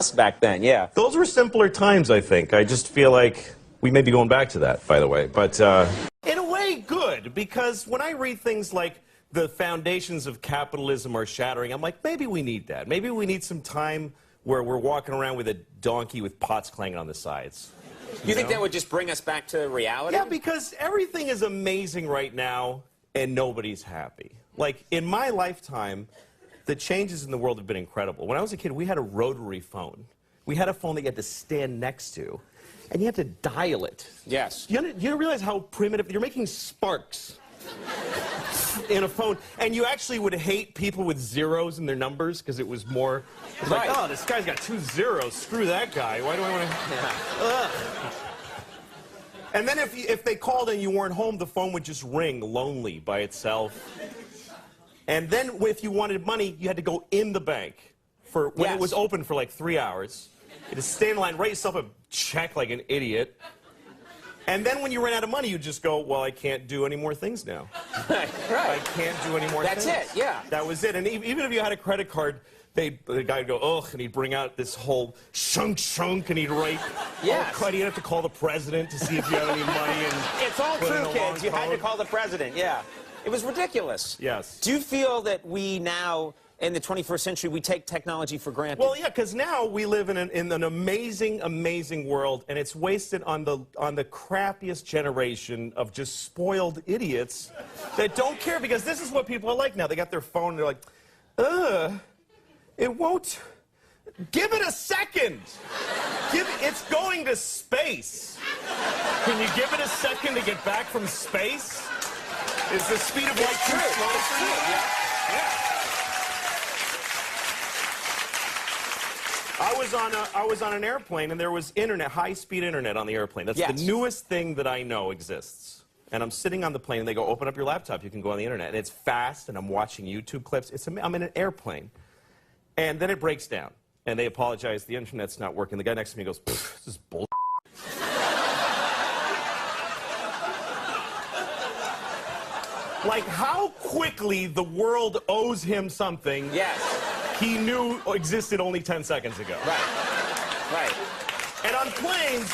back then, yeah. Those were simpler times, I think. I just feel like we may be going back to that, by the way. But in a way, good, because when I read things like the foundations of capitalism are shattering, I'm like, maybe we need that. Maybe we need some time where we're walking around with a donkey with pots clanging on the sides. You think that would just bring us back to reality? Yeah, because everything is amazing right now, and nobody's happy. Like, in my lifetime, the changes in the world have been incredible. When I was a kid, we had a rotary phone. We had a phone that you had to stand next to, and you had to dial it. Yes. You don't realize how primitive... You're making sparks in a phone, and you actually would hate people with zeros in their numbers because it was more... It was like, oh, this guy's got 2 zeros. Screw that guy. Why do I want to... Yeah. And then if they called and you weren't home, the phone would just ring lonely by itself. And then if you wanted money, you had to go in the bank for when it was open for like 3 hours. You had to stay in line, write yourself a check like an idiot. And then when you ran out of money, you'd just go, well, I can't do any more things now. Right. I can't do any more things. That's it, yeah. That was it. And even if you had a credit card, the guy would go, ugh, and he'd bring out this whole shunk, and he'd write, he'd have to call the president to see if you have any money. And it's all true, kids. You had to call the president, yeah. It was ridiculous. Yes. Do you feel that we now, in the 21st century, we take technology for granted? Well, yeah, because now we live in an amazing, amazing world, and it's wasted on the crappiest generation of just spoiled idiots that don't care, because this is what people are like now. They got their phone, and they're like, it won't... Give it a second! It's going to space. Can you give it a second to get back from space? Is the speed of light too slow for you? Yeah. I was on an airplane, and there was internet, high-speed internet on the airplane. That's the newest thing that I know exists. And I'm sitting on the plane, and they go, open up your laptop, you can go on the internet. And it's fast, and I'm watching YouTube clips. I'm in an airplane. And then it breaks down, and they apologize, the internet's not working. The guy next to me goes, this is bull. Like, how quickly the world owes him something he knew existed only 10 seconds ago. Right. And on planes,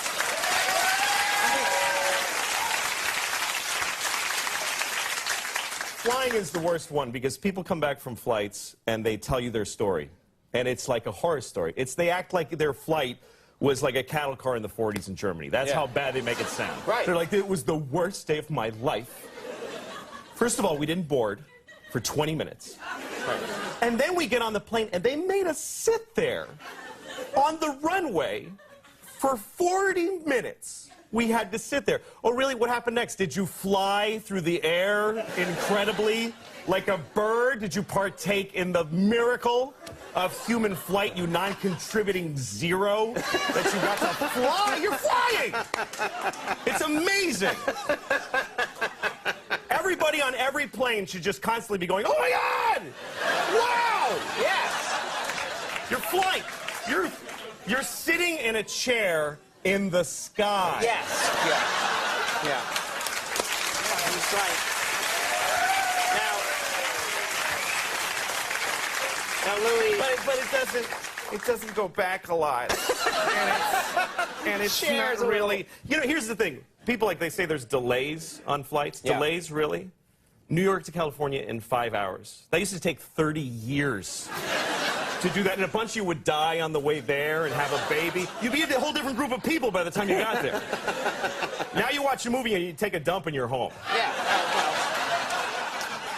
flying is the worst one, because people come back from flights and they tell you their story. And it's like a horror story. They act like their flight was like a cattle car in the 40s in Germany. That's how bad they make it sound. Right. They're like, it was the worst day of my life. First of all, we didn't board for 20 minutes. Right. And then we get on the plane, and they made us sit there on the runway for 40 minutes. We had to sit there. Oh, really? What happened next? Did you fly through the air incredibly like a bird? Did you partake in the miracle of human flight, you non-contributing zero, that you got to fly? You're flying! It's amazing. Everybody on every plane should just constantly be going, oh my God! Wow! Yes! You're flying. You're sitting in a chair in the sky. Yes. Yeah. That's right. Now, Louis... But it doesn't go back a lot. and it's not really... You know, here's the thing. People, like, they say there's delays on flights. Yeah. Delays, really? New York to California in 5 hours. That used to take 30 years to do that. And a bunch of you would die on the way there and have a baby. You'd be a whole different group of people by the time you got there. Now you watch a movie and you take a dump and you're home. Yeah.